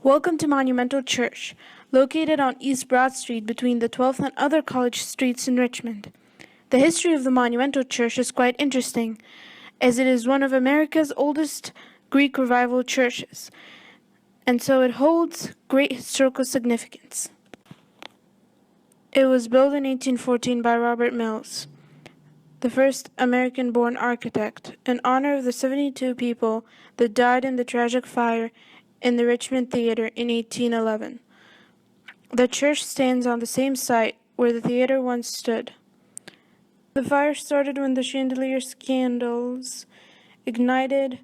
Welcome to Monumental Church, located on East Broad Street between the 12th and other college streets in Richmond. The history of the Monumental Church is quite interesting, as it is one of America's oldest Greek revival churches, and so it holds great historical significance. It was built in 1814 by Robert Mills, the first American-born architect, in honor of the 72 people that died in the tragic fire in the Richmond Theater in 1811. The church stands on the same site where the theater once stood. The fire started when the chandelier candles ignited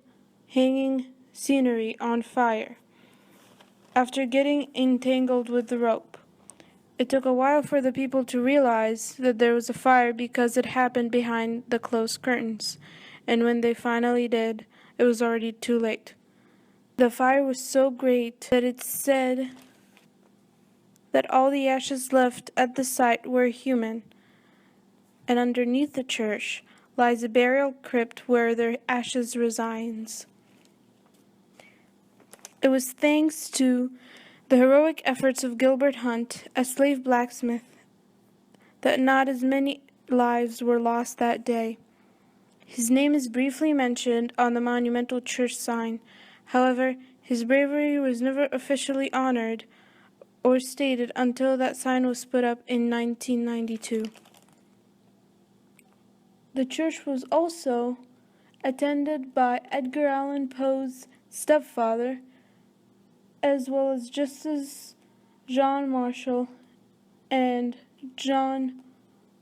hanging scenery on fire after getting entangled with the rope. It took a while for the people to realize that there was a fire because it happened behind the closed curtains, and when they finally did, it was already too late. The fire was so great that it's said that all the ashes left at the site were human, and underneath the church lies a burial crypt where their ashes resides. It was thanks to the heroic efforts of Gilbert Hunt, a slave blacksmith, that not as many lives were lost that day. His name is briefly mentioned on the Monumental Church sign. However, his bravery was never officially honored or stated until that sign was put up in 1992. The church was also attended by Edgar Allan Poe's stepfather, as well as Justice John Marshall and John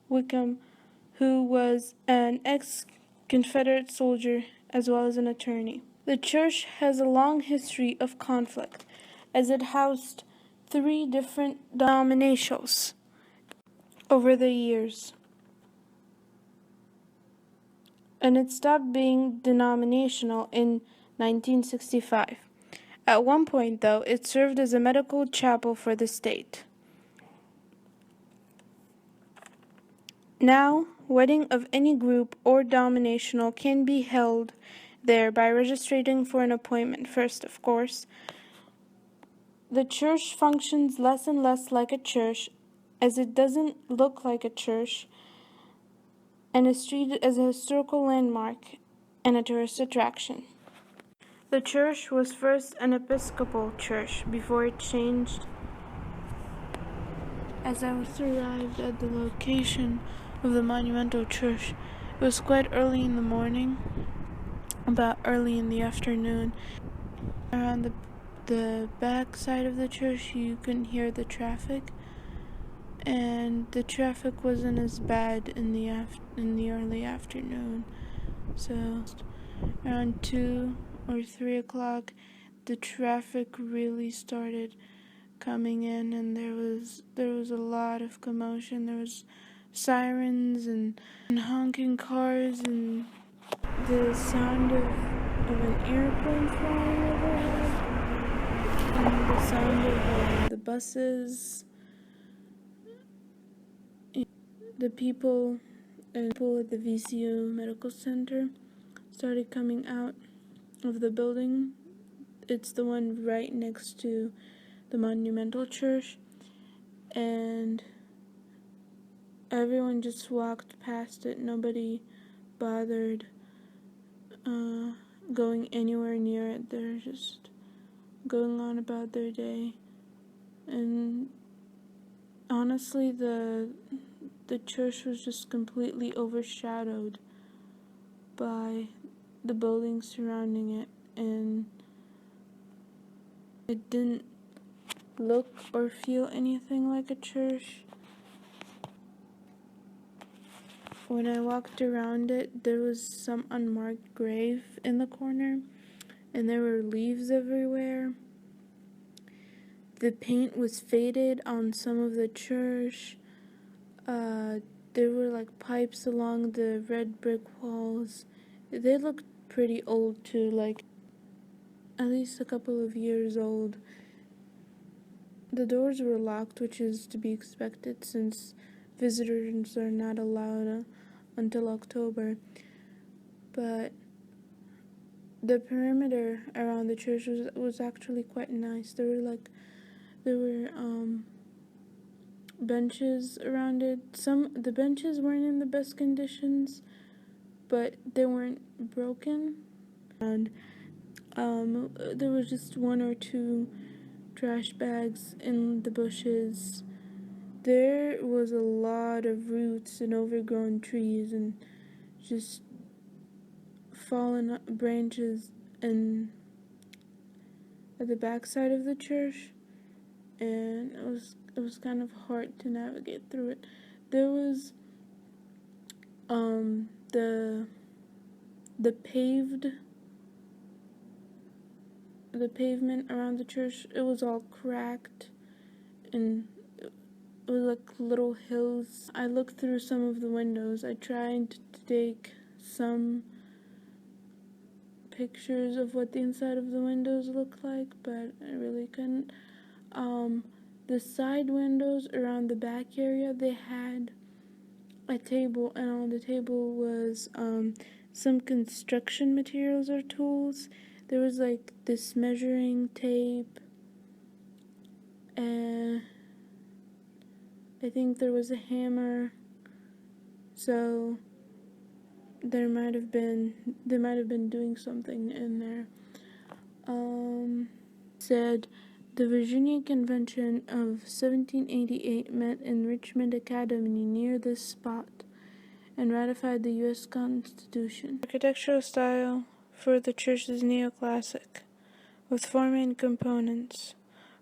Wickham, who was an ex-Confederate soldier as well as an attorney. The church has a long history of conflict, as it housed 3 different denominations over the years, and it stopped being denominational in 1965. At one point, though, it served as a medical chapel for the state. Now, wedding of any group or denominational can be held there by registering for an appointment first, of course. The church functions less and less like a church, as it doesn't look like a church, and is treated as a historical landmark and a tourist attraction. The church was first an Episcopal church before it changed. As I was arrived at the location of the Monumental Church, it was quite early in the morning, about early in the afternoon. Around the back side of the church, you couldn't hear the traffic, and the traffic wasn't as bad in the early afternoon. So around 2 or 3 o'clock, the traffic really started coming in, and there was a lot of commotion. There was sirens and honking cars and the sound of an airplane flying overhead, and the sound of the buses. The people at the VCU Medical Center started coming out of the building. It's the one right next to the Monumental Church, and everyone just walked past it. Nobody bothered going anywhere near it. They're just going on about their day. And honestly, the church was just completely overshadowed by the buildings surrounding it, and it didn't look or feel anything like a church. When I walked around it, there was some unmarked grave in the corner, and there were leaves everywhere. The paint was faded on some of the church. There were like pipes along the red brick walls. They looked pretty old too, like at least a couple of years old. The doors were locked, which is to be expected since visitors are not allowed until October. But the perimeter around the church was actually quite nice. There were benches around it. The benches weren't in the best conditions, but they weren't broken. And there was just one or two trash bags in the bushes. There was a lot of roots and overgrown trees and just fallen branches and at the backside of the church, and it was kind of hard to navigate through it. There was the pavement around the church, it was all cracked and it was like little hills. I looked through some of the windows. I tried to take some pictures of what the inside of the windows looked like, but I really couldn't. The side windows around the back area, they had a table, and on the table was some construction materials or tools. There was like this measuring tape, and I think there was a hammer. So they might have been doing something in there. Said the Virginia Convention of 1788 met in Richmond Academy near this spot and ratified the U.S. Constitution. Architectural style for the church is neoclassic, with four main components,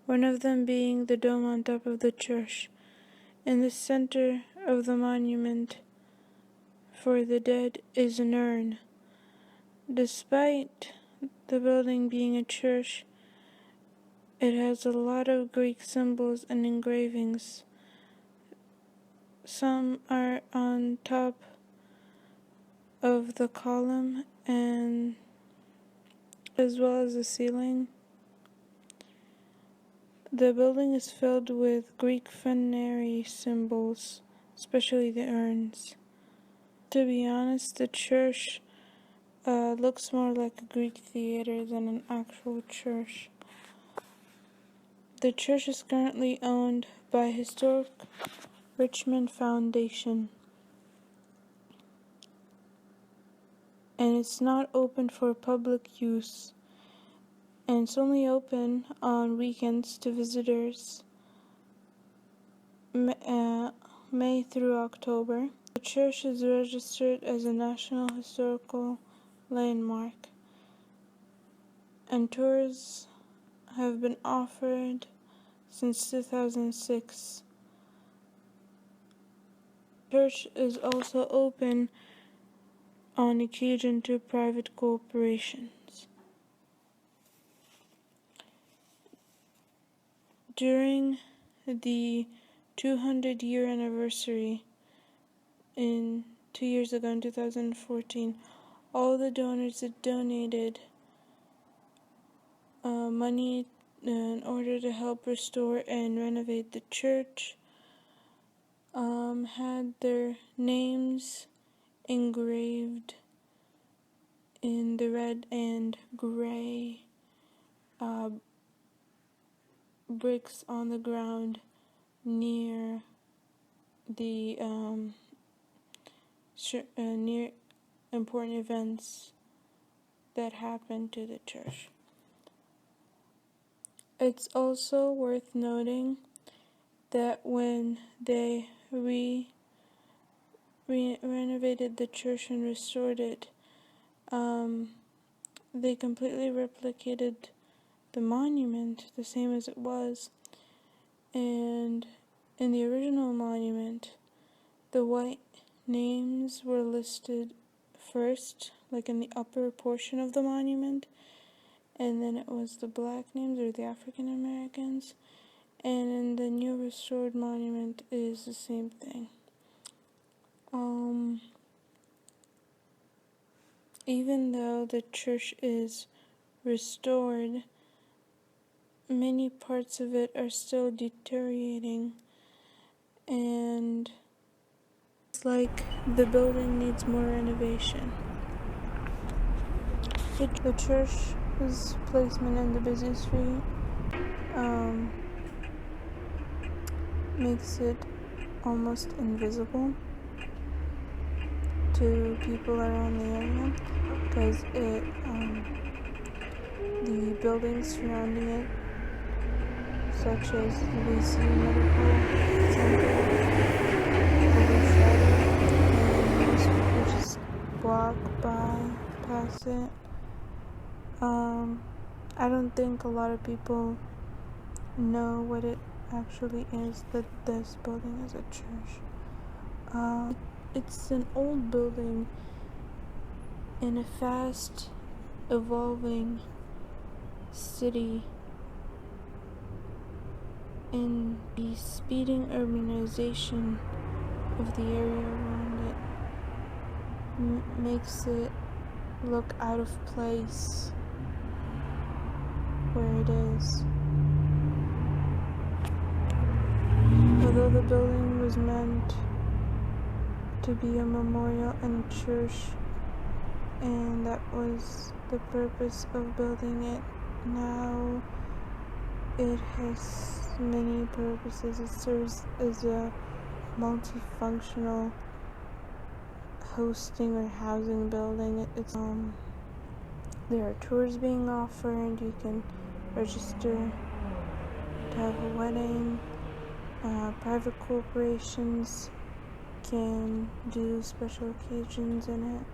one of them being the dome on top of the church. In the center of the monument for the dead is an urn. Despite the building being a church, it has a lot of Greek symbols and engravings. Some are on top of the column and as well as the ceiling. The building is filled with Greek funerary symbols, especially the urns. To be honest, the church looks more like a Greek theater than an actual church. The church is currently owned by Historic Richmond Foundation, and it's not open for public use, and it's only open on weekends to visitors, May through October. The church is registered as a National Historical Landmark, and tours have been offered since 2006. The church is also open on occasion to private corporations. During the 200-year anniversary in 2 years ago in 2014, all the donors that donated money in order to help restore and renovate the church had their names engraved in the red and gray bricks on the ground near the near important events that happened to the church. It's also worth noting that when they renovated the church and restored it, they completely replicated the monument the same as it was. And in the original monument, the white names were listed first, like in the upper portion of the monument, and then it was the black names or the African Americans, and in the new restored monument is the same thing. Even though the church is restored, many parts of it are still deteriorating, and it's like the building needs more renovation. The church's placement in the busy street makes it almost invisible to people around the area because the buildings surrounding it, such as the Medical Center, overshadowed, and most people just walk past it. I don't think a lot of people know what it actually is that this building is a church. It's an old building in a fast evolving city. In the speeding urbanization of the area around it makes it look out of place where it is. Although the building was meant to be a memorial and church, and that was the purpose of building it, now it has many purposes. It serves as a multifunctional hosting or housing building. There are tours being offered. You can register to have a wedding. Private corporations can do special occasions in it.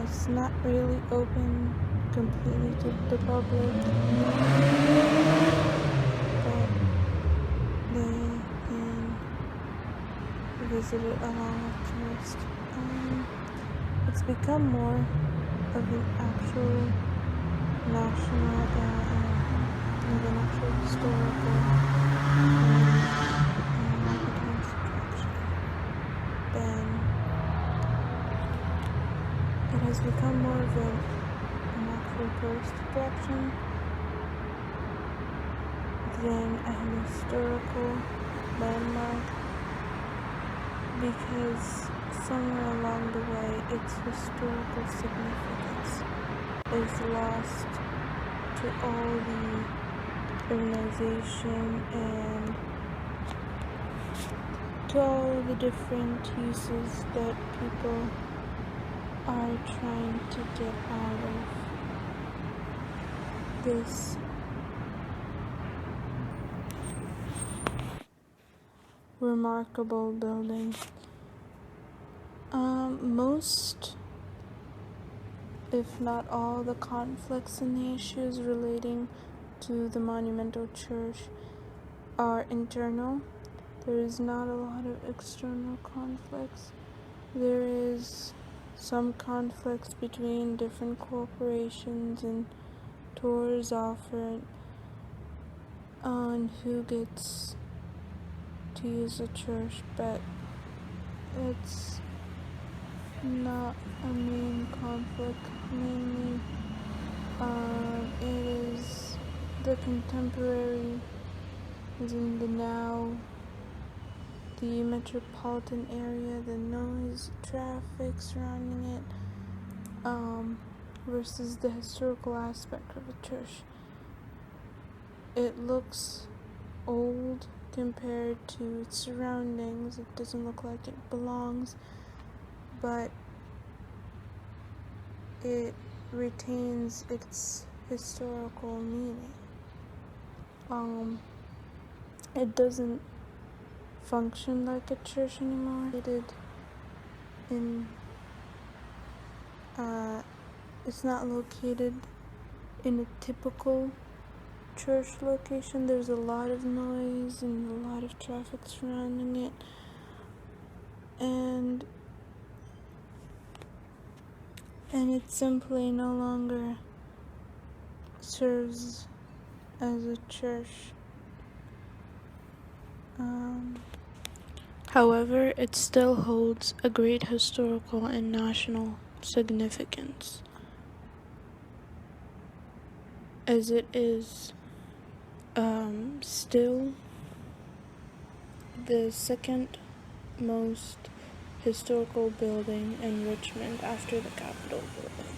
It's not really open completely to the public, but they can visit it along with tourists. It's become more of an actual national, an actual historical marketing attraction. Then it has become more of an actual tourist attraction than a historical landmark, because somewhere along the way its historical significance is lost to all the urbanization and to all the different uses that people are trying to get out of this remarkable building. Most, if not all, the conflicts and the issues relating to the Monumental Church are internal. There is not a lot of external conflicts. There is some conflicts between different corporations and tours offered on who gets to use the church, but it's not a main conflict. Mainly, it is the contemporary, as in the now, the metropolitan area, the noise, traffic surrounding it, versus the historical aspect of the church. It looks old compared to its surroundings. It doesn't look like it belongs, but it retains its historical meaning. It doesn't function like a church anymore. It's not located in a typical church location. There's a lot of noise and a lot of traffic surrounding it, and it simply no longer serves as a church. However, it still holds a great historical and national significance, as it is still the second most historical building in Richmond after the Capitol building.